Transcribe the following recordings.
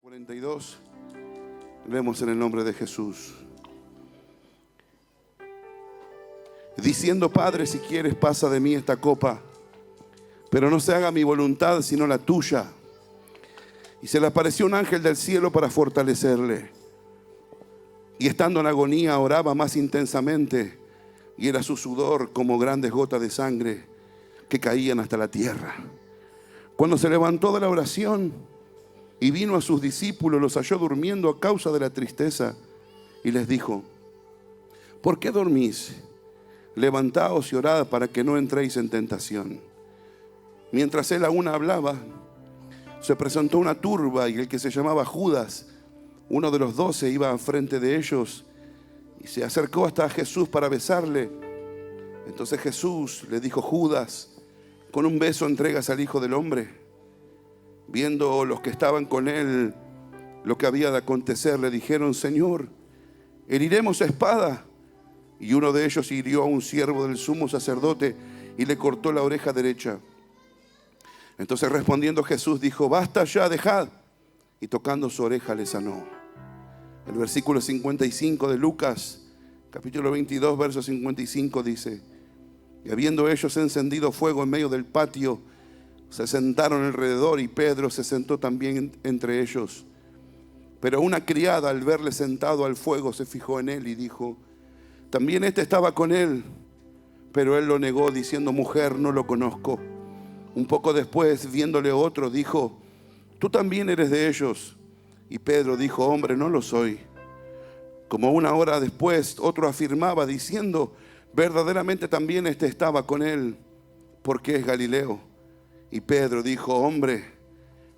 42, leemos en el nombre de Jesús. Diciendo: Padre, si quieres, pasa de mí esta copa, pero no se haga mi voluntad sino la tuya. Y se le apareció un ángel del cielo para fortalecerle. Y estando en agonía oraba más intensamente, y era su sudor como grandes gotas de sangre que caían hasta la tierra. Cuando se levantó de la oración y vino a sus discípulos, los halló durmiendo a causa de la tristeza, y les dijo: ¿por qué dormís? Levantaos y orad para que no entréis en tentación. Mientras él aún hablaba, se presentó una turba, y el que se llamaba Judas, uno de los 12, iba frente de ellos y se acercó hasta Jesús para besarle. Entonces Jesús le dijo: Judas, ¿con un beso entregas al Hijo del Hombre? Viendo los que estaban con él lo que había de acontecer, le dijeron: Señor, ¿heriremos a espada? Y uno de ellos hirió a un siervo del sumo sacerdote y le cortó la oreja derecha. Entonces respondiendo Jesús dijo: basta ya, dejad. Y tocando su oreja le sanó. El versículo 55 de Lucas, capítulo 22, verso 55 dice: y habiendo ellos encendido fuego en medio del patio, se sentaron alrededor, y Pedro se sentó también entre ellos. Pero una criada, al verle sentado al fuego, se fijó en él y dijo: también este estaba con él. Pero él lo negó, diciendo: mujer, no lo conozco. Un poco después, viéndole otro, dijo: tú también eres de ellos. Y Pedro dijo: hombre, no lo soy. Como una hora después, otro afirmaba, diciendo: verdaderamente también este estaba con él, porque es Galileo. Y Pedro dijo: hombre,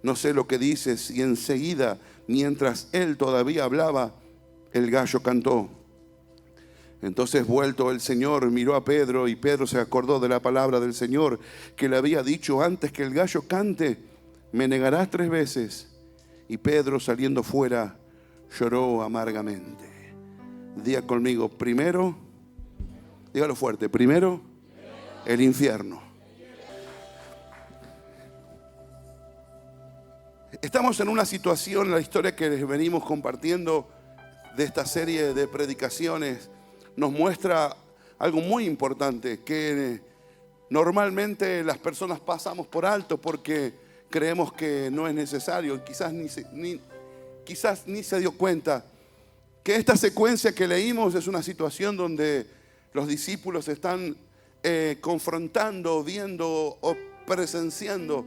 no sé lo que dices. Y enseguida, mientras él todavía hablaba, el gallo cantó. Entonces, vuelto el Señor, miró a Pedro, y Pedro se acordó de la palabra del Señor que le había dicho: antes que el gallo cante, me negarás 3 veces. Y Pedro, saliendo fuera, lloró amargamente. Diga conmigo: primero, dígalo fuerte, primero el infierno. Estamos en una situación en la historia que les venimos compartiendo de esta serie de predicaciones. Nos muestra algo muy importante que normalmente las personas pasamos por alto porque creemos que no es necesario. Quizás ni se dio cuenta que esta secuencia que leímos es una situación donde los discípulos están confrontando, viendo o presenciando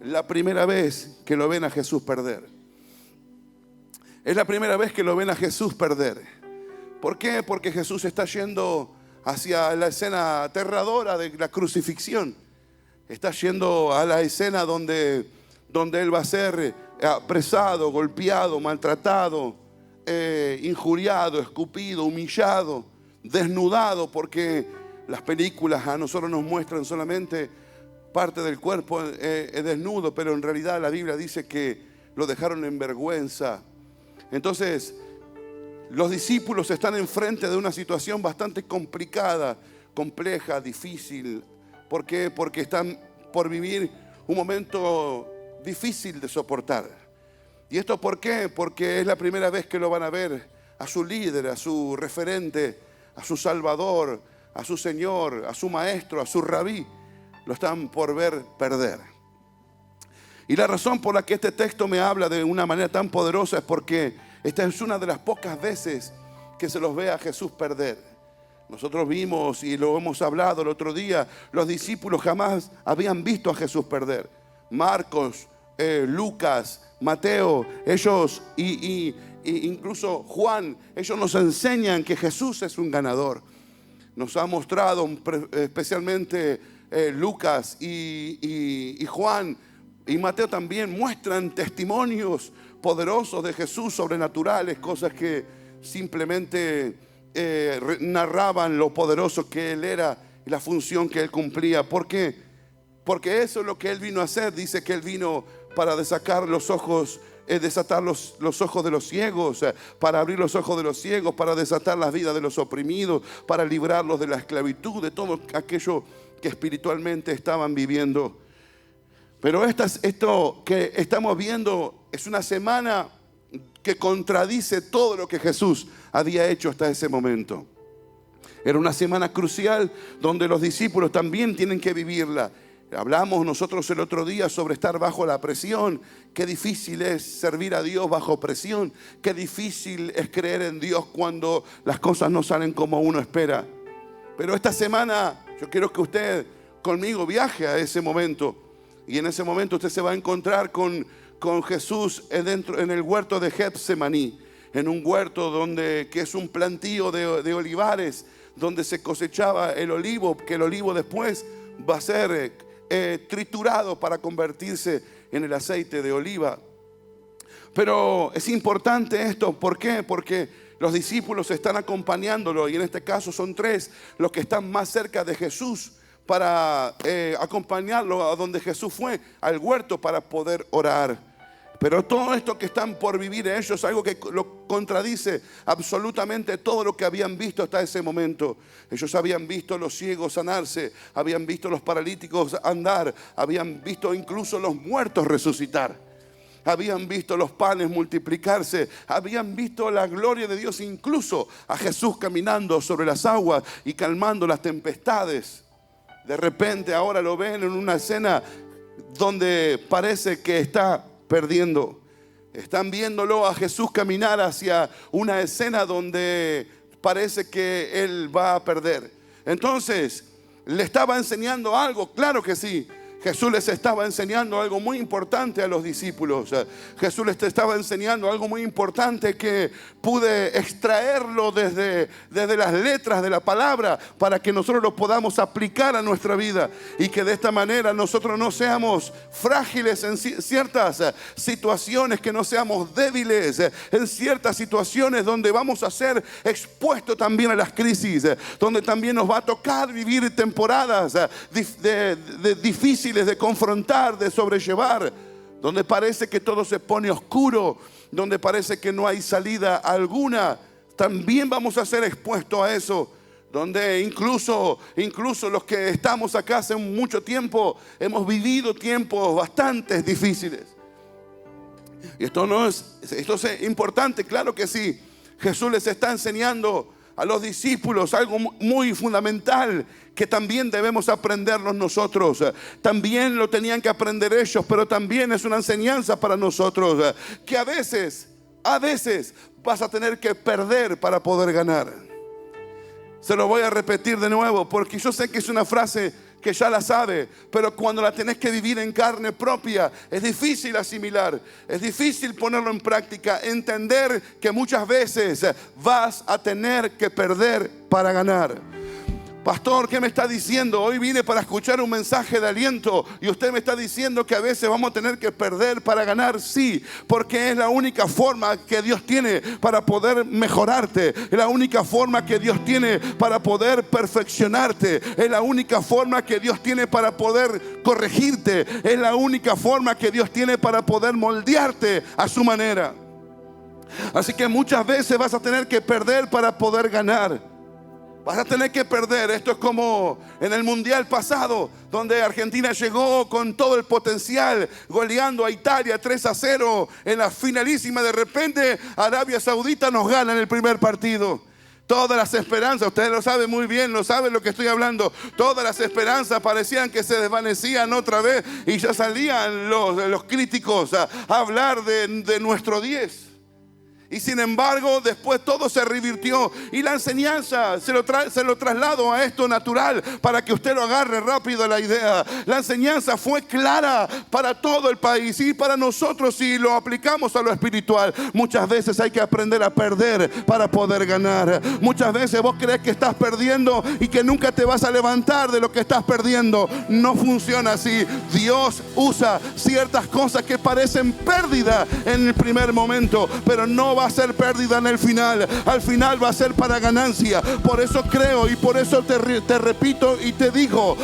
la primera vez que lo ven a Jesús perder. Es la primera vez que lo ven a Jesús perder. ¿Por qué? Porque Jesús está yendo hacia la escena aterradora de la crucifixión. Está yendo a la escena donde Él va a ser apresado, golpeado, maltratado, injuriado, escupido, humillado, desnudado, porque las películas a nosotros nos muestran solamente parte del cuerpo desnudo, pero en realidad la Biblia dice que lo dejaron en vergüenza. Entonces, los discípulos están enfrente de una situación bastante complicada, compleja, difícil. ¿Por qué? Porque están por vivir un momento difícil de soportar. ¿Y esto por qué? Porque es la primera vez que lo van a ver a su líder, a su referente, a su salvador, a su Señor, a su maestro, a su rabí. Lo están por ver perder. Y la razón por la que este texto me habla de una manera tan poderosa es porque esta es una de las pocas veces que se los ve a Jesús perder. Nosotros vimos y lo hemos hablado el otro día, los discípulos jamás habían visto a Jesús perder. Marcos, Lucas, Mateo, ellos y incluso Juan, ellos nos enseñan que Jesús es un ganador. Nos ha mostrado especialmente Lucas y Juan y Mateo también muestran testimonios poderosos de Jesús, sobrenaturales, cosas que simplemente narraban lo poderoso que Él era y la función que Él cumplía. ¿Por qué? Porque eso es lo que Él vino a hacer. Dice que Él vino para desatar los ojos de los ciegos, para abrir los ojos de los ciegos, para desatar las vidas de los oprimidos, para librarlos de la esclavitud, de todo aquello que espiritualmente estaban viviendo. Pero esto que estamos viendo es una semana que contradice todo lo que Jesús había hecho hasta ese momento. Era una semana crucial donde los discípulos también tienen que vivirla. Hablamos nosotros el otro día sobre estar bajo la presión. Qué difícil es servir a Dios bajo presión. Qué difícil es creer en Dios cuando las cosas no salen como uno espera. Pero esta semana yo quiero que usted conmigo viaje a ese momento. Y en ese momento usted se va a encontrar con Jesús en el huerto de Getsemaní. En un huerto que es un plantío de olivares, donde se cosechaba el olivo, que el olivo después va a ser triturado para convertirse en el aceite de oliva. Pero es importante esto, ¿por qué? Porque los discípulos están acompañándolo, y en este caso son 3 los que están más cerca de Jesús para acompañarlo a donde Jesús fue, al huerto, para poder orar. Pero todo esto que están por vivir ellos es algo que lo contradice absolutamente todo lo que habían visto hasta ese momento. Ellos habían visto los ciegos sanarse, habían visto los paralíticos andar, habían visto incluso los muertos resucitar, habían visto los panes multiplicarse, habían visto la gloria de Dios, incluso a Jesús caminando sobre las aguas y calmando las tempestades. De repente ahora lo ven en una escena donde parece que está perdiendo. Están viéndolo a Jesús caminar hacia una escena donde parece que Él va a perder. Entonces, ¿le estaba enseñando algo? Claro que sí. Jesús les estaba enseñando algo muy importante a los discípulos. Jesús les estaba enseñando algo muy importante que pude extraerlo desde las letras de la palabra para que nosotros lo podamos aplicar a nuestra vida y que de esta manera nosotros no seamos frágiles en ciertas situaciones, que no seamos débiles en ciertas situaciones donde vamos a ser expuestos también a las crisis, donde también nos va a tocar vivir temporadas difíciles de confrontar, de sobrellevar, donde parece que todo se pone oscuro, donde parece que no hay salida alguna. También vamos a ser expuestos a eso, donde incluso los que estamos acá hace mucho tiempo hemos vivido tiempos bastante difíciles. Y esto es importante, claro que sí. Jesús les está enseñando a los discípulos algo muy fundamental que también debemos aprendernos nosotros. También lo tenían que aprender ellos, pero también es una enseñanza para nosotros, que a veces vas a tener que perder para poder ganar. Se lo voy a repetir de nuevo, porque yo sé que es una frase que ya la sabe, pero cuando la tenés que vivir en carne propia, es difícil asimilar, es difícil ponerlo en práctica, entender que muchas veces vas a tener que perder para ganar. Pastor, ¿qué me está diciendo? Hoy vine para escuchar un mensaje de aliento y usted me está diciendo que a veces vamos a tener que perder para ganar. Sí, porque es la única forma que Dios tiene para poder mejorarte. Es la única forma que Dios tiene para poder perfeccionarte. Es la única forma que Dios tiene para poder corregirte. Es la única forma que Dios tiene para poder moldearte a su manera. Así que muchas veces vas a tener que perder para poder ganar. Vas a tener que perder. Esto es como en el mundial pasado, donde Argentina llegó con todo el potencial, goleando a Italia 3-0 en la finalísima. De repente Arabia Saudita nos gana en el primer partido. Todas las esperanzas, ustedes lo saben muy bien, lo saben lo que estoy hablando. Todas las esperanzas parecían que se desvanecían otra vez y ya salían los críticos a hablar de nuestro 10. Y sin embargo, después todo se revirtió. Y la enseñanza se lo traslado a esto natural para que usted lo agarre rápido la idea. La enseñanza fue clara para todo el país y para nosotros si lo aplicamos a lo espiritual. Muchas veces hay que aprender a perder para poder ganar. Muchas veces vos crees que estás perdiendo y que nunca te vas a levantar de lo que estás perdiendo. No funciona así. Dios usa ciertas cosas que parecen pérdida en el primer momento, pero no va a ser pérdida en el final. Al final va a ser para ganancia. Por eso creo y por eso te repito y te digo,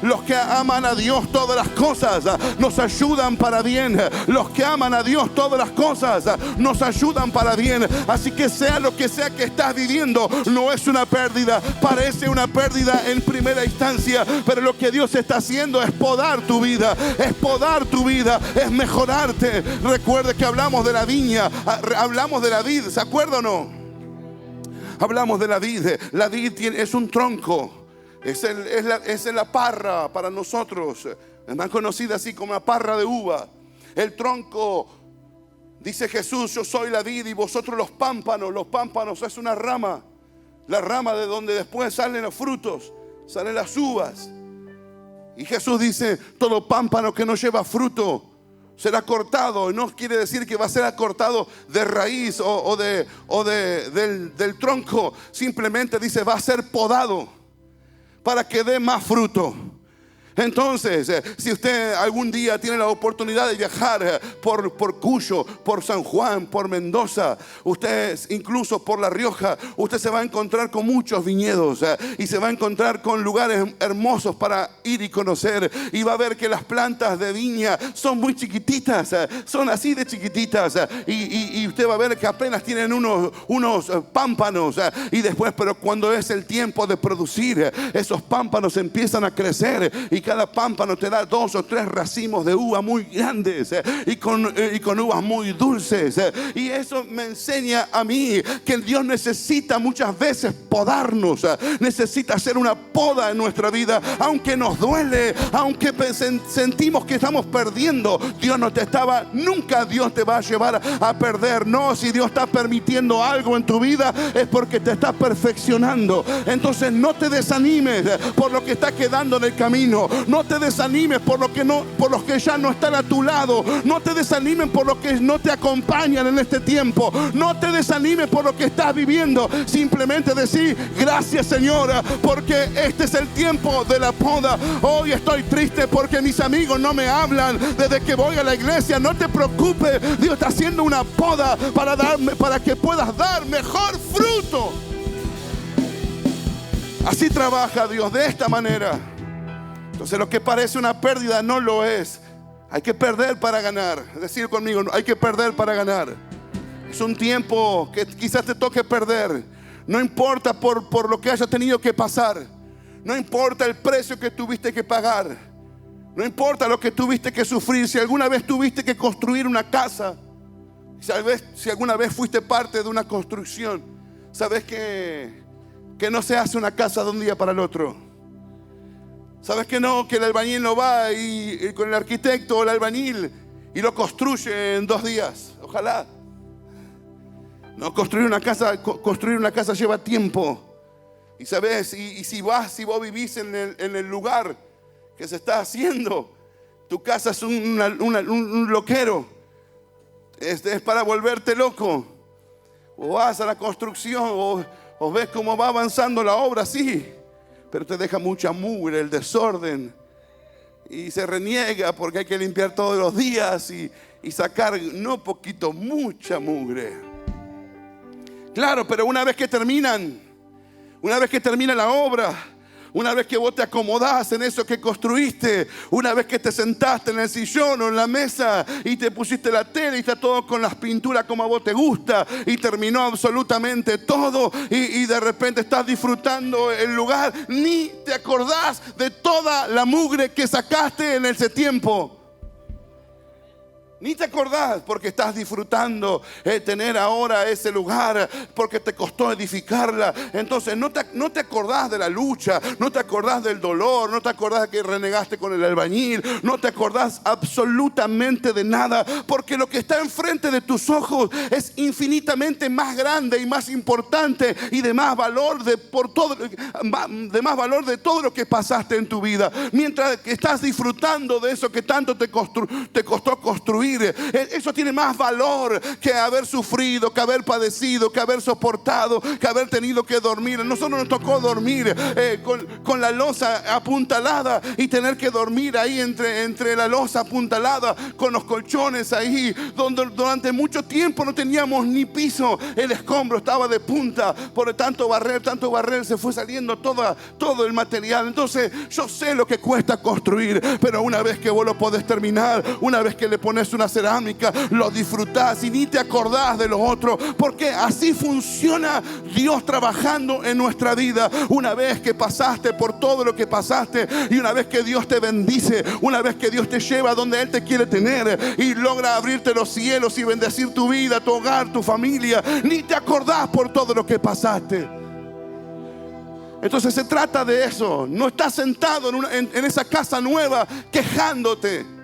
los que aman a Dios, todas las cosas nos ayudan para bien. Los que aman a Dios, todas las cosas nos ayudan para bien. Así que sea lo que sea que estás viviendo, no es una pérdida. Parece una pérdida en primera instancia, pero lo que Dios está haciendo es podar tu vida, es mejorarte. Recuerde que hablamos de la viña, hablamos de la vid, ¿se acuerda o no? Hablamos de la vid. La vid es un tronco, es la parra para nosotros, es más conocida así como la parra de uva. El tronco, dice Jesús, yo soy la vid y vosotros los pámpanos. Los pámpanos es una rama, la rama de donde después salen los frutos, salen las uvas. Y Jesús dice, todo pámpano que no lleva fruto será cortado. No quiere decir que va a ser cortado de raíz del tronco. Simplemente dice, va a ser podado para que dé más fruto. Entonces, si usted algún día tiene la oportunidad de viajar por Cuyo, por San Juan, por Mendoza, usted incluso por La Rioja, usted se va a encontrar con muchos viñedos y se va a encontrar con lugares hermosos para ir y conocer. Y va a ver que las plantas de viña son muy chiquititas, son así de chiquititas. Y usted va a ver que apenas tienen unos pámpanos. Y después, pero cuando es el tiempo de producir, esos pámpanos empiezan a crecer y cada pámpano te da 2 o 3 racimos de uva muy grandes y con uvas muy dulces. Y eso me enseña a mí que Dios necesita muchas veces podarnos, necesita hacer una poda en nuestra vida, aunque nos duele, aunque sentimos que estamos perdiendo. Nunca Dios te va a llevar a perder. No, si Dios está permitiendo algo en tu vida es porque te está perfeccionando. Entonces no te desanimes por lo que está quedando en el camino. No te desanimes por los que ya no están a tu lado. No te desanimes por los que no te acompañan en este tiempo. No te desanimes por lo que estás viviendo. Simplemente decir, gracias Señor, porque este es el tiempo de la poda. Hoy estoy triste porque mis amigos no me hablan desde que voy a la iglesia. No te preocupes, Dios está haciendo una poda para que puedas dar mejor fruto. Así trabaja Dios, de esta manera. Entonces lo que parece una pérdida no lo es. Hay que perder para ganar. Decir conmigo, hay que perder para ganar. Es un tiempo que quizás te toque perder. No importa por lo que hayas tenido que pasar. No importa el precio que tuviste que pagar. No importa lo que tuviste que sufrir. Si alguna vez tuviste que construir una casa, si alguna vez fuiste parte de una construcción, sabes que no se hace una casa de un día para el otro. ¿Sabes que no? Que el albañil no va y con el arquitecto o el albañil y lo construye en 2 días. Ojalá. No, construir una casa lleva tiempo. Y sabes, si vos vivís en el lugar que se está haciendo, tu casa es un loquero. Es para volverte loco. O vas a la construcción o ves cómo va avanzando la obra, sí. Pero te deja mucha mugre, el desorden. Y se reniega porque hay que limpiar todos los días y sacar, no poquito, mucha mugre. Claro, pero una vez que termina la obra, una vez que vos te acomodás en eso que construiste, una vez que te sentaste en el sillón o en la mesa y te pusiste la tele y está todo con las pinturas como a vos te gusta y terminó absolutamente todo y de repente estás disfrutando el lugar, ni te acordás de toda la mugre que sacaste en ese tiempo. Ni te acordás porque estás disfrutando tener ahora ese lugar, porque te costó edificarla. Entonces no te acordás de la lucha, no te acordás del dolor, no te acordás de que renegaste con el albañil, no te acordás absolutamente de nada, porque lo que está enfrente de tus ojos es infinitamente más grande y más importante y de más valor de todo lo que pasaste en tu vida. Mientras que estás disfrutando de eso que tanto te costó construir, construir. Eso tiene más valor que haber sufrido, que haber padecido, que haber soportado, que haber tenido que dormir. A nosotros nos tocó dormir con la losa apuntalada y tener que dormir ahí entre la losa apuntalada con los colchones ahí, donde durante mucho tiempo no teníamos ni piso. El escombro estaba de punta por tanto barrer, se fue saliendo todo el material. Entonces yo sé lo que cuesta construir, pero una vez que vos lo podés terminar, una vez que le pones una cerámica, lo disfrutás y ni te acordás de lo otro, porque así funciona Dios trabajando en nuestra vida. Una vez que pasaste por todo lo que pasaste, y una vez que Dios te bendice, una vez que Dios te lleva donde Él te quiere tener y logra abrirte los cielos y bendecir tu vida, tu hogar, tu familia, ni te acordás por todo lo que pasaste. Entonces se trata de eso. No estás sentado en esa casa nueva quejándote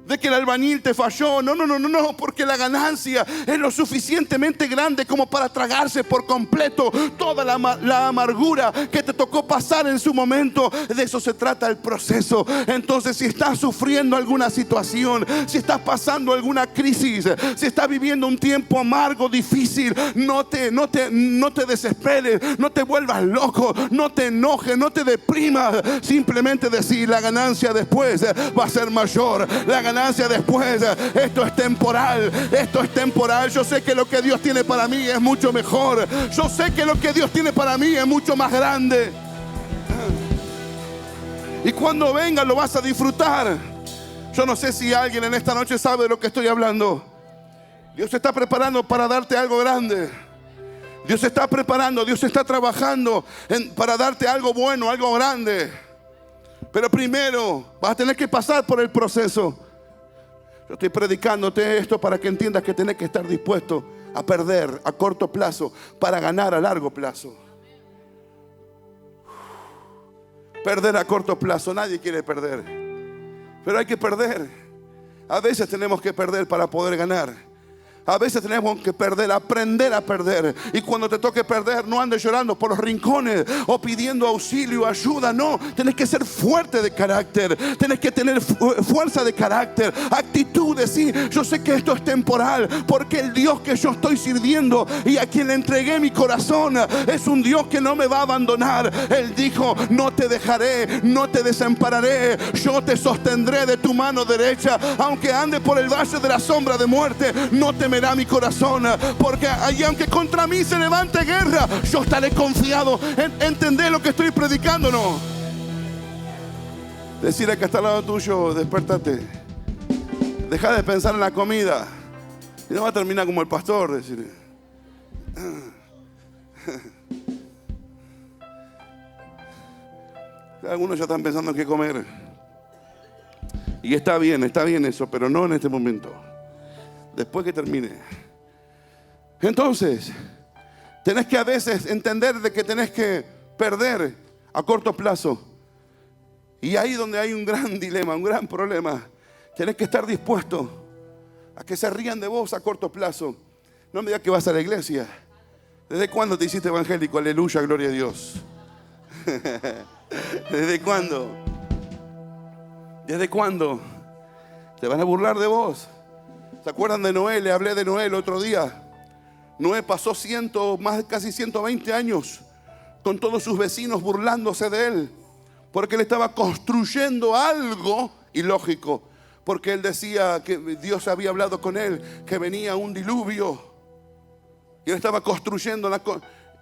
de que el albañil te falló. No, porque la ganancia es lo suficientemente grande como para tragarse por completo toda la amargura que te tocó pasar en su momento. De eso se trata el proceso. Entonces, si estás sufriendo alguna situación, si estás pasando alguna crisis, si estás viviendo un tiempo amargo, difícil, no te desesperes, no te vuelvas loco, no te enojes, no te deprimas. Simplemente decir: la ganancia después va a ser mayor. La ganancia después, esto es temporal, yo sé que lo que Dios tiene para mí es mucho mejor, yo sé que lo que Dios tiene para mí es mucho más grande, y cuando venga lo vas a disfrutar. Yo no sé si alguien en esta noche sabe de lo que estoy hablando. Dios se está preparando para darte algo grande. Dios se está preparando, Dios está trabajando para darte algo bueno, algo grande. Pero primero vas a tener que pasar por el proceso. Yo estoy predicándote esto para que entiendas que tenés que estar dispuesto a perder a corto plazo para ganar a largo plazo. Perder a corto plazo, nadie quiere perder, pero hay que perder. A veces tenemos que perder para poder ganar. A veces tenemos que perder, aprender a perder. Y cuando te toque perder, no andes llorando por los rincones o pidiendo auxilio, ayuda. No, tenés que ser fuerte de carácter. Tenés que tener fuerza de carácter, actitud de sí. Yo sé que esto es temporal, porque el Dios que yo estoy sirviendo y a quien le entregué mi corazón es un Dios que no me va a abandonar. Él dijo: no te dejaré, no te desampararé, yo te sostendré de tu mano derecha. Aunque ande por el valle de la sombra de muerte, no temerá mi corazón, porque ahí, aunque contra mí se levante guerra, yo estaré confiado. ¿Entendés lo que estoy predicando, no? Decirle que está al lado tuyo: despertate, deja de pensar en la comida, y no va a terminar como el pastor. Decirle: algunos ya están pensando en qué comer, y está bien eso, pero no en este momento. Después que termine. Entonces, tenés que a veces entender de que tenés que perder a corto plazo. Y ahí donde hay un gran dilema, un gran problema, tenés que estar dispuesto a que se rían de vos a corto plazo. No me digas que vas a la iglesia. ¿Desde cuándo te hiciste evangélico? Aleluya, gloria a Dios. ¿Desde cuándo? ¿Desde cuándo? Te van a burlar de vos. ¿Se acuerdan de Noé? Le hablé de Noé el otro día. Noé pasó casi 120 años con todos sus vecinos burlándose de él, porque él estaba construyendo algo ilógico, porque él decía que Dios había hablado con él, que venía un diluvio, y él estaba construyendo,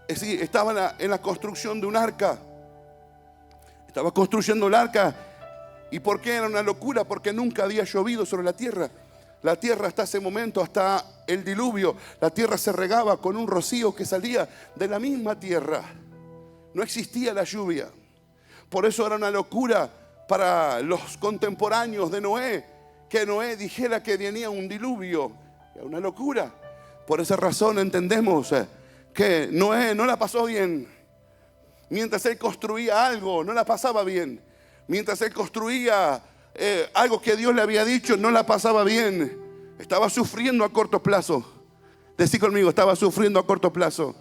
estaba en la construcción de un arca. Estaba construyendo el arca. ¿Y por qué era una locura? Porque nunca había llovido sobre la tierra. La tierra hasta ese momento, hasta el diluvio, la tierra se regaba con un rocío que salía de la misma tierra. No existía la lluvia. Por eso era una locura para los contemporáneos de Noé, que Noé dijera que venía un diluvio. Era una locura. Por esa razón entendemos que Noé no la pasó bien. Mientras él construía algo, no la pasaba bien. Mientras él construía algo que Dios le había dicho, no la pasaba bien. Estaba sufriendo a corto plazo. Decí conmigo: estaba sufriendo a corto plazo.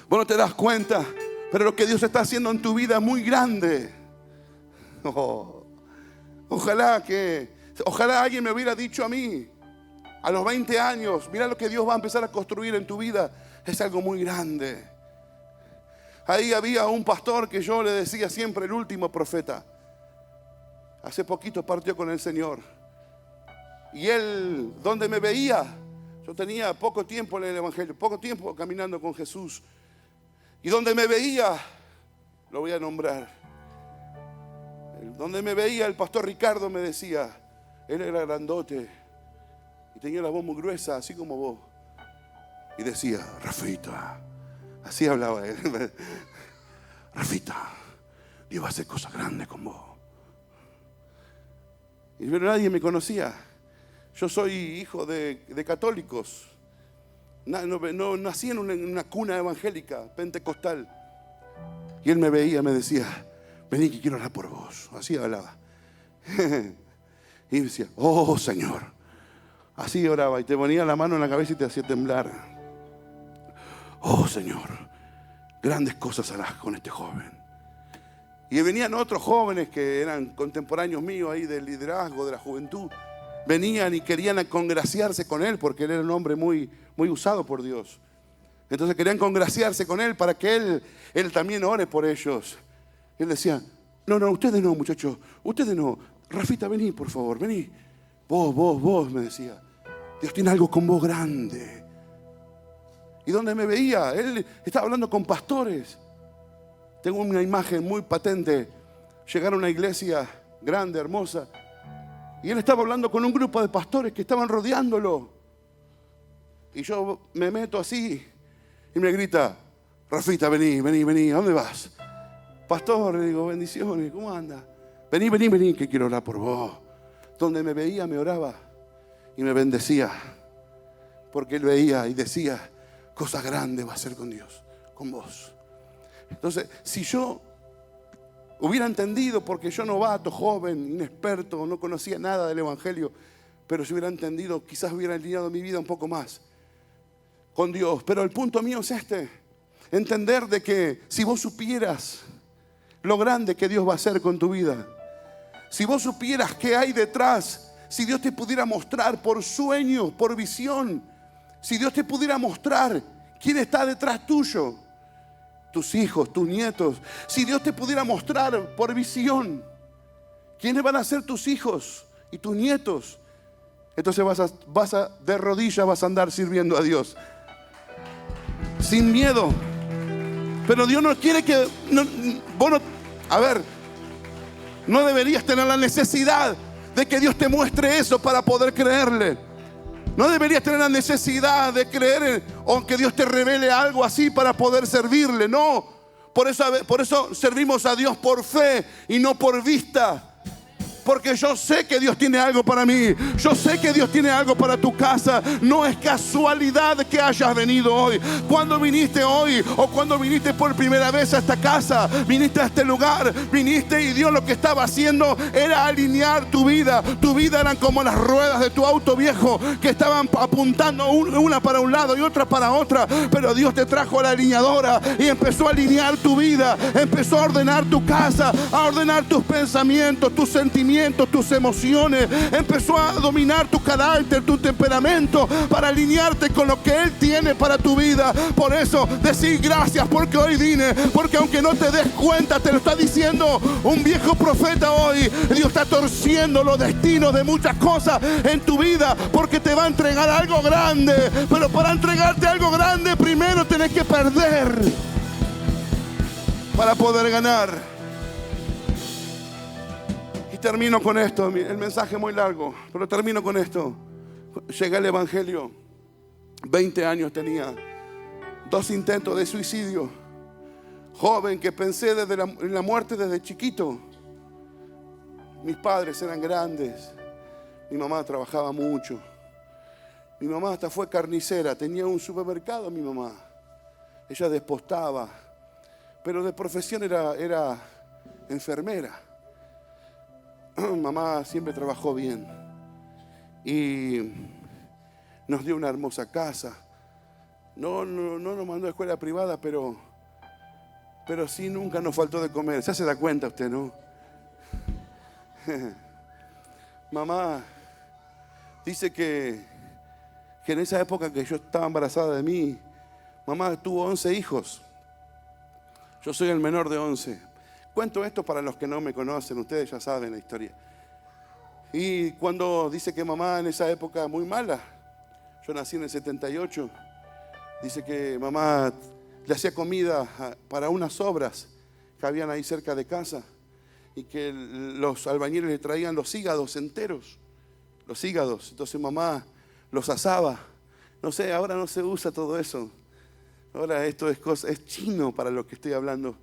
Vos no te das cuenta, pero lo que Dios está haciendo en tu vida es muy grande. Ojalá que Ojalá alguien me hubiera dicho a mí, a los 20 años, mira lo que Dios va a empezar a construir en tu vida. Es algo muy grande. Ahí había un pastor que yo le decía siempre el último profeta. Hace poquito partió con el Señor. Y él, donde me veía, yo tenía poco tiempo en el Evangelio, poco tiempo caminando con Jesús. Y donde me veía, lo voy a nombrar. Donde me veía el pastor Ricardo me decía, él era grandote y tenía la voz muy gruesa, así como vos. Y decía, Rafita, así hablaba él. Rafita, Dios va a hacer cosas grandes con vos. Pero nadie me conocía. Yo soy hijo de católicos. No nací en una cuna evangélica, pentecostal. Y él me veía, me decía, vení que quiero orar por vos. Así hablaba. Y decía, oh Señor. Así oraba y te ponía la mano en la cabeza y te hacía temblar. Oh Señor, grandes cosas harás con este joven. Y venían otros jóvenes que eran contemporáneos míos ahí del liderazgo, de la juventud. Venían y querían congraciarse con él porque él era un hombre muy usado por Dios. Entonces querían congraciarse con él para que él también ore por ellos. Y él decía, no, ustedes no, muchachos, ustedes no. Rafita, vení, por favor, vení. Vos, me decía. Dios tiene algo con vos grande. Y donde me veía, él estaba hablando con pastores. Tengo una imagen muy patente. Llegaron a una iglesia grande, hermosa. Y él estaba hablando con un grupo de pastores que estaban rodeándolo. Y yo me meto así y me grita, Rafita, vení, ¿a dónde vas? Pastor, le digo, bendiciones, ¿cómo anda? Vení, que quiero orar por vos. Donde me veía, me oraba y me bendecía. Porque él veía y decía, cosas grandes va a hacer con Dios, con vos. Entonces, si yo hubiera entendido, porque yo novato, joven, inexperto, no conocía nada del Evangelio, pero si hubiera entendido, quizás hubiera alineado mi vida un poco más con Dios. Pero el punto mío es entender de que si vos supieras lo grande que Dios va a hacer con tu vida, si vos supieras qué hay detrás, si Dios te pudiera mostrar por sueño, por visión, si Dios te pudiera mostrar quién está detrás tuyo, tus hijos, tus nietos, si Dios te pudiera mostrar por visión quiénes van a ser tus hijos y tus nietos, entonces vas a de rodillas vas a andar sirviendo a Dios sin miedo. Pero Dios no quiere que no deberías tener la necesidad de que Dios te muestre eso para poder creerle. No deberías tener la necesidad de creer o que Dios te revele algo así para poder servirle. No, por eso servimos a Dios por fe y no por vista. Porque yo sé que Dios tiene algo para mí. Yo sé que Dios tiene algo para tu casa. No es casualidad que hayas venido hoy. Cuando viniste hoy o cuando viniste por primera vez a esta casa, viniste a este lugar, viniste y Dios lo que estaba haciendo era alinear tu vida. Tu vida eran como las ruedas de tu auto viejo que estaban apuntando una para un lado y otra para otra. Pero Dios te trajo a la alineadora y empezó a alinear tu vida. Empezó a ordenar tu casa, a ordenar tus pensamientos, tus sentimientos, tus emociones. Empezó a dominar tu carácter, tu temperamento, para alinearte con lo que Él tiene para tu vida. Por eso decir gracias porque hoy vine, porque aunque no te des cuenta, te lo está diciendo un viejo profeta hoy. Dios está torciendo los destinos de muchas cosas en tu vida porque te va a entregar algo grande. Pero para entregarte algo grande, primero tenés que perder para poder ganar. Y termino con esto, el mensaje es muy largo, pero termino con esto. Llegué al Evangelio, 20 años tenía, 2 intentos de suicidio, joven que pensé en la muerte desde chiquito. Mis padres eran grandes, mi mamá trabajaba mucho, mi mamá hasta fue carnicera, tenía un supermercado mi mamá, ella despostaba, pero de profesión era enfermera. Mamá siempre trabajó bien y nos dio una hermosa casa. No nos mandó a escuela privada, pero sí nunca nos faltó de comer. Ya se da cuenta usted, ¿no? Mamá dice que en esa época que yo estaba embarazada de mí, mamá tuvo 11 hijos. Yo soy el menor de 11. Cuento esto para los que no me conocen, ustedes ya saben la historia. Y cuando dice que mamá en esa época muy mala, yo nací en el 78, dice que mamá le hacía comida para unas obras que habían ahí cerca de casa y que los albañiles le traían los hígados enteros, los hígados. Entonces mamá los asaba. No sé, ahora no se usa todo eso. Ahora esto es chino para lo que estoy hablando.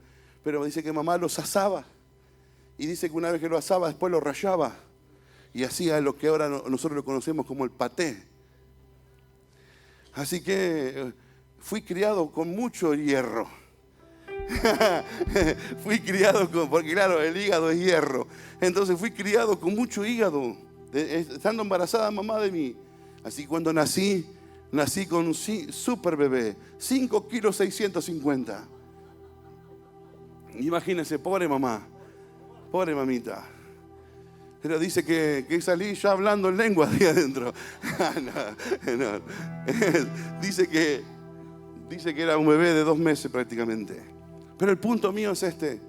Pero dice que mamá los asaba. Y dice que una vez que lo asaba, después lo rallaba. Y hacía lo que ahora nosotros lo conocemos como el paté. Así que fui criado con mucho hierro. Fui criado porque claro, el hígado es hierro. Entonces fui criado con mucho hígado, estando embarazada mamá de mí. Así que cuando nací con un super bebé, 5 kilos 650. Imagínense, pobre mamá, pobre mamita. Pero dice que salí ya hablando en lengua ahí adentro. No. Dice que era un bebé de 2 meses prácticamente. Pero el punto mío es este.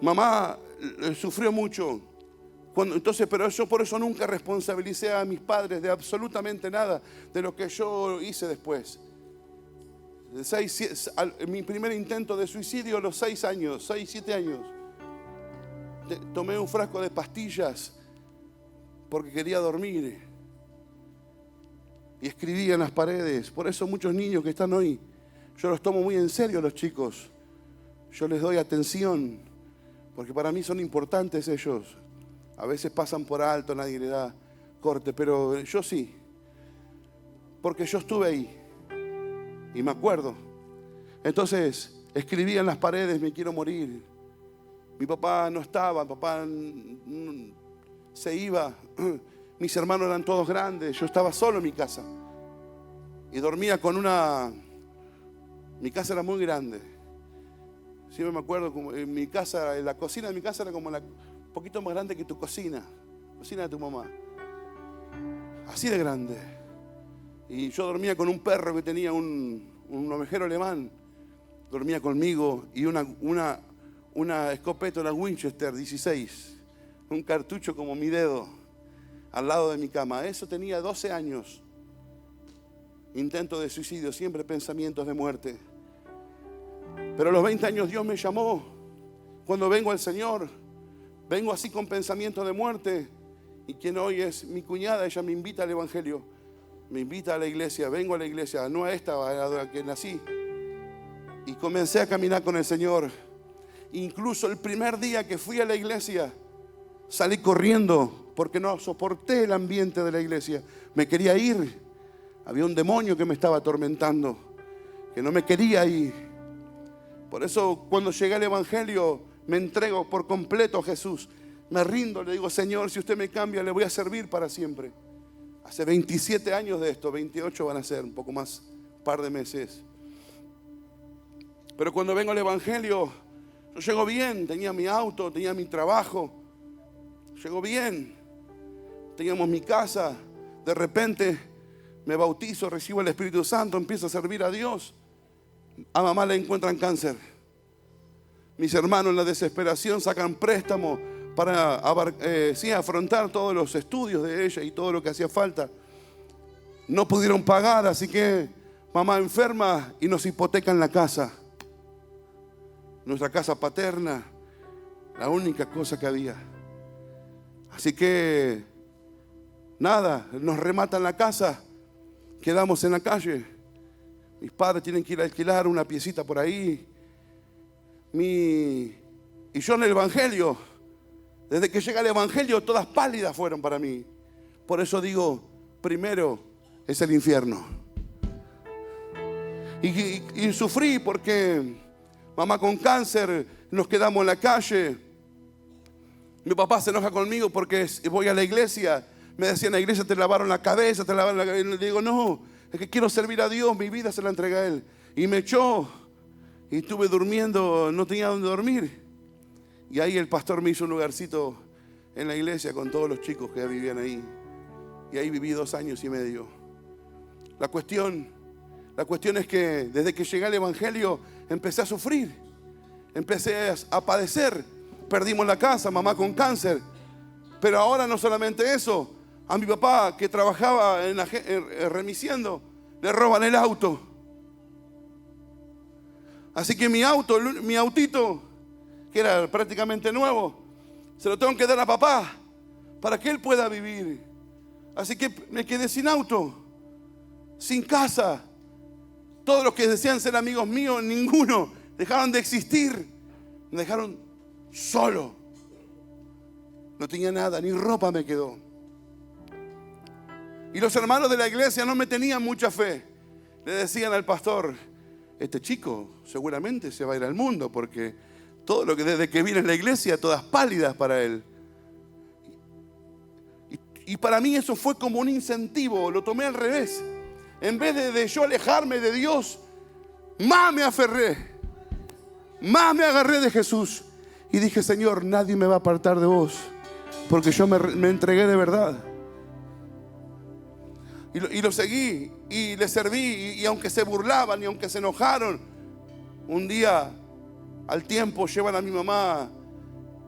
Mamá sufrió mucho. Pero yo por eso nunca responsabilicé a mis padres de absolutamente nada de lo que yo hice después. Mi primer intento de suicidio a los 6 años, 6, 7 años. Tomé un frasco de pastillas porque quería dormir. Y escribía en las paredes. Por eso muchos niños que están hoy, yo los tomo muy en serio a los chicos. Yo les doy atención, porque para mí son importantes ellos. A veces pasan por alto, nadie le da corte, pero yo sí. Porque yo estuve ahí. Y me acuerdo. Entonces, escribía en las paredes, me quiero morir. Mi papá no estaba, mi papá se iba. Mis hermanos eran todos grandes, yo estaba solo en mi casa. Y dormía con mi casa era muy grande. Siempre me acuerdo, como en mi casa, la cocina de mi casa era como un poquito más grande que tu cocina de tu mamá. Así de grande. Y yo dormía con un perro que tenía un ovejero alemán. Dormía conmigo y una escopeta, una Winchester 16. Un cartucho como mi dedo al lado de mi cama. Eso tenía 12 años. Intento de suicidio, siempre pensamientos de muerte. Pero a los 20 años Dios me llamó. Cuando vengo al Señor, vengo así con pensamientos de muerte. Y quien hoy es mi cuñada, ella me invita al Evangelio. Me invita a la iglesia, vengo a la iglesia, no a esta, a la que nací. Y comencé a caminar con el Señor. Incluso el primer día que fui a la iglesia, salí corriendo porque no soporté el ambiente de la iglesia. Me quería ir. Había un demonio que me estaba atormentando, que no me quería ir. Por eso cuando llegué al Evangelio me entrego por completo a Jesús. Me rindo, le digo, Señor, si usted me cambia, le voy a servir para siempre. Hace 27 años de esto, 28 van a ser, un poco más, un par de meses. Pero cuando vengo al Evangelio, yo llego bien, tenía mi auto, tenía mi trabajo, llego bien, teníamos mi casa, de repente me bautizo, recibo el Espíritu Santo, empiezo a servir a Dios. A mamá le encuentran cáncer. Mis hermanos en la desesperación sacan préstamo para afrontar todos los estudios de ella y todo lo que hacía falta. No pudieron pagar, así que mamá enferma y nos hipotecan la casa. Nuestra casa paterna, la única cosa que había. Así que, nada, nos rematan la casa, quedamos en la calle. Mis padres tienen que ir a alquilar una piecita por ahí. Y yo en el Evangelio, desde que llega el Evangelio, todas pálidas fueron para mí. Por eso digo, primero es el infierno. Y sufrí porque mamá con cáncer, nos quedamos en la calle. Mi papá se enoja conmigo porque voy a la iglesia. Me decían, en la iglesia te lavaron la cabeza, te lavaron la cabeza. Y le digo, no, es que quiero servir a Dios, mi vida se la entregué a Él. Y me echó. Y estuve durmiendo, no tenía dónde dormir. Y ahí el pastor me hizo un lugarcito en la iglesia con todos los chicos que vivían ahí. Y ahí viví 2 años y medio. La cuestión es que desde que llegué al Evangelio empecé a sufrir. Empecé a padecer. Perdimos la casa, mamá con cáncer. Pero ahora no solamente eso. A mi papá, que trabajaba remisiendo, le roban el auto. Así que mi autito, que era prácticamente nuevo, se lo tengo que dar a papá para que él pueda vivir. Así que me quedé sin auto, sin casa. Todos los que decían ser amigos míos, ninguno, dejaron de existir. Me dejaron solo. No tenía nada, ni ropa me quedó. Y los hermanos de la iglesia no me tenían mucha fe. Le decían al pastor: este chico seguramente se va a ir al mundo, porque todo lo que desde que viene a la iglesia, todas pálidas para él. Y para mí eso fue como un incentivo, lo tomé al revés. En vez de yo alejarme de Dios, más me aferré, más me agarré de Jesús. Y dije: Señor, nadie me va a apartar de vos, porque yo me entregué de verdad. Y lo seguí y le serví. Y aunque se burlaban y aunque se enojaron, un día al tiempo llevan a mi mamá.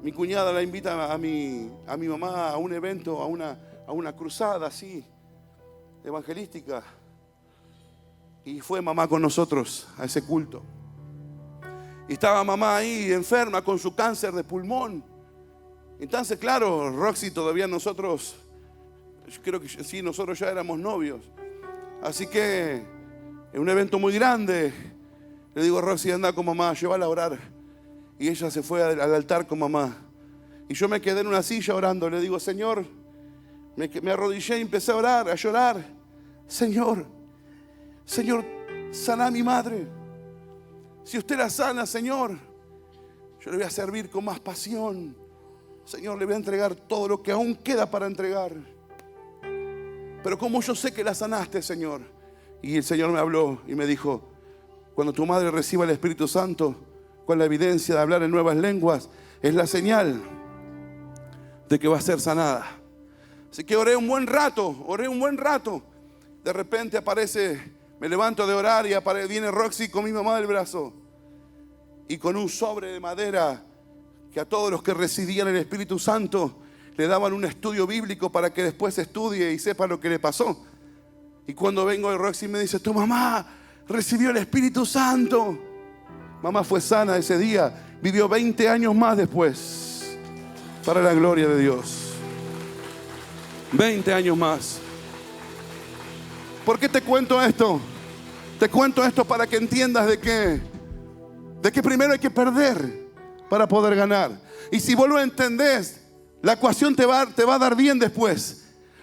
Mi cuñada la invita a mi mamá a un evento, a una cruzada así, evangelística. Y fue mamá con nosotros a ese culto. Y estaba mamá ahí enferma con su cáncer de pulmón. Entonces, claro, Roxy todavía nosotros, yo creo que sí, nosotros ya éramos novios. Así que en un evento muy grande, le digo a Roxy: anda con mamá, llévala a orar. Y ella se fue al altar con mamá. Y yo me quedé en una silla orando. Le digo: Señor, me arrodillé y empecé a orar, a llorar. Señor, sana a mi madre. Si usted la sana, Señor, yo le voy a servir con más pasión. Señor, le voy a entregar todo lo que aún queda para entregar. Pero como yo sé que la sanaste, Señor. Y el Señor me habló y me dijo: cuando tu madre reciba el Espíritu Santo, con la evidencia de hablar en nuevas lenguas, es la señal de que va a ser sanada. Así que oré un buen rato. De repente aparece, me levanto de orar y viene Roxy con mi mamá del brazo. Y con un sobre de madera, que a todos los que recibían el Espíritu Santo le daban un estudio bíblico para que después estudie y sepa lo que le pasó. Y cuando vengo de Roxy me dice: tu mamá recibió el Espíritu Santo. Mamá fue sana ese día, vivió 20 años más después, para la gloria de Dios. 20 años más. ¿Por qué te cuento esto? Te cuento esto para que entiendas de que primero hay que perder para poder ganar. Y si vos lo entendés, la ecuación te va a dar bien después.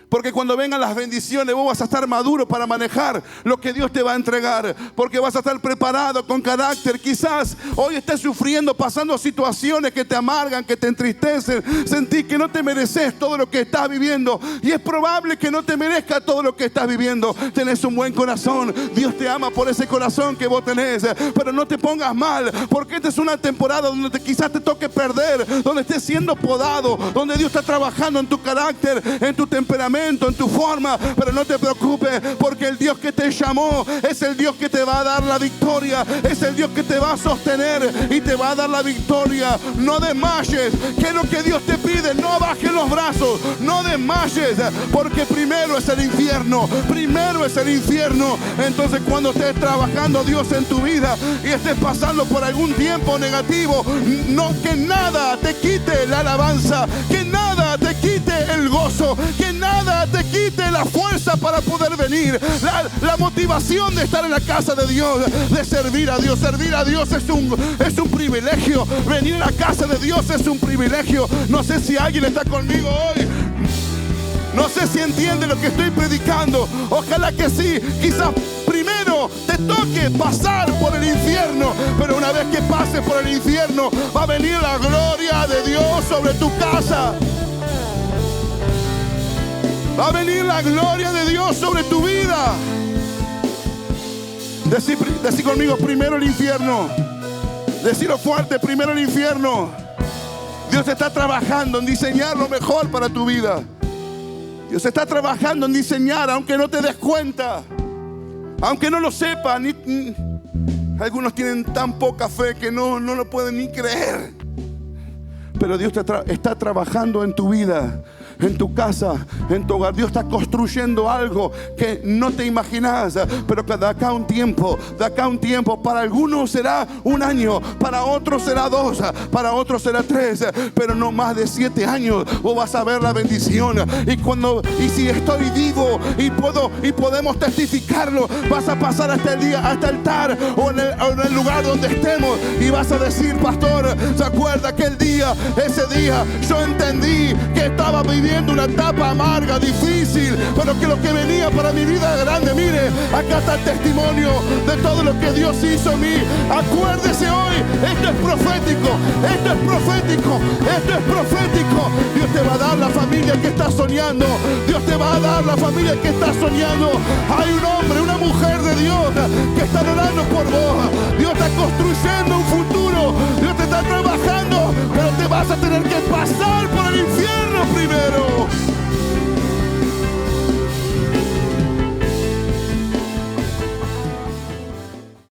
Porque cuando vengan las bendiciones, vos vas a estar maduro para manejar lo que Dios te va a entregar. Porque vas a estar preparado, con carácter. Quizás hoy estés sufriendo, pasando situaciones que te amargan, que te entristecen. Sentís que no te mereces todo lo que estás viviendo. Y es probable que no te merezca todo lo que estás viviendo. Tenés un buen corazón. Dios te ama por ese corazón que vos tenés. Pero no te pongas mal, porque esta es una temporada donde quizás te toque perder, donde estés siendo podado, donde Dios está trabajando en tu carácter, en tu temperamento, en tu forma. Pero no te preocupes, porque el Dios que te llamó es el Dios que te va a dar la victoria. Es el Dios que te va a sostener y te va a dar la victoria. No desmayes, que es lo que Dios te pide. No bajes los brazos, no desmayes, porque primero es el infierno. Primero es el infierno. Entonces, cuando estés trabajando Dios en tu vida y estés pasando por algún tiempo negativo, no, que nada te quite la alabanza, que nada te quite el gozo, que nada te quite la fuerza para poder venir, la motivación de estar en la casa de Dios, de servir a Dios. Servir a Dios es un privilegio. Venir a la casa de Dios es un privilegio. No sé si alguien está conmigo hoy. No sé si entiende lo que estoy predicando. Ojalá que sí. Quizás primero te toque pasar por el infierno, pero una vez que pases por el infierno, va a venir la gloria de Dios sobre tu casa. Va a venir la gloria de Dios sobre tu vida. Decí conmigo: primero el infierno. Decilo fuerte: primero el infierno. Dios está trabajando en diseñar lo mejor para tu vida. Dios está trabajando en diseñar, aunque no te des cuenta, aunque no lo sepan. Algunos tienen tan poca fe que no lo pueden ni creer. Pero Dios está trabajando en tu vida, en tu casa, en tu hogar. Dios está construyendo algo que no te imaginas, pero que de acá a un tiempo, para algunos será 1 año, para otros será 2, para otros será 3, pero no más de 7 años vos vas a ver la bendición. Y si estoy vivo y podemos testificarlo, vas a pasar hasta el altar o en el lugar donde estemos y vas a decir: pastor, ¿se acuerda ese día yo entendí que estaba viviendo una etapa amarga, difícil, pero que lo que venía para mi vida era grande? Mire, acá está el testimonio de todo lo que Dios hizo en mí. Acuérdese hoy, esto es profético, esto es profético, esto es profético. Dios te va a dar la familia que estás soñando. Dios te va a dar la familia que estás soñando. Hay un hombre, una mujer de Dios que están orando por vos. Dios está construyendo un futuro. Dios te está trabajando, pero te vas a tener que pasar